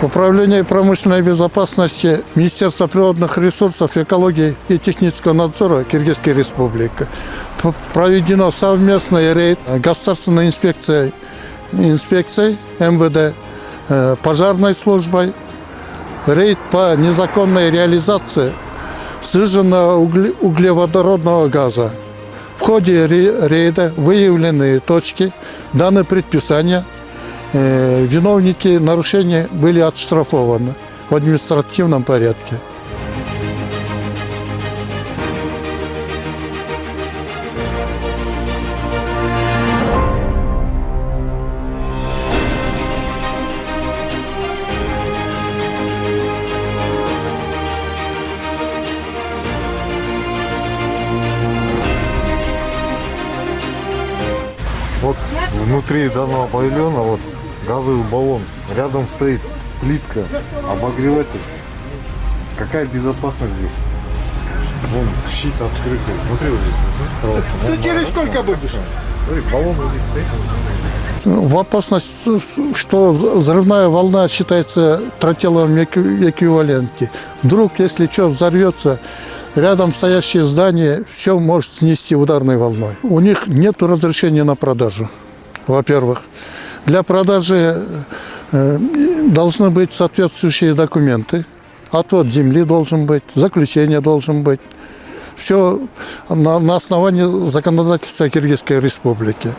Управление промышленной безопасности Министерства природных ресурсов, экологии и технического надзора Киргизской Республики. Проведено совместный рейд государственной инспекцией МВД, пожарной службой, рейд по незаконной реализации сжиженного углеводородного газа. В ходе рейда выявлены точки, даны предписания, виновники нарушений были отштрафованы в административном порядке. Вот внутри данного павильона вот газовый баллон, рядом стоит плитка, обогреватель. Какая безопасность здесь? Вон щит открытый. Внутри вот здесь, слышишь, проводка. Ты через сколько будешь? Смотри, баллон вот здесь стоит. В опасность, что взрывная волна считается тротиловым эквиваленте. Вдруг, если что, взорвется, рядом стоящее здание все может снести ударной волной. У них нет разрешения на продажу, во-первых. Для продажи должны быть соответствующие документы. Отвод земли должен быть, заключение должен быть. Все на основании законодательства Киргизской Республики.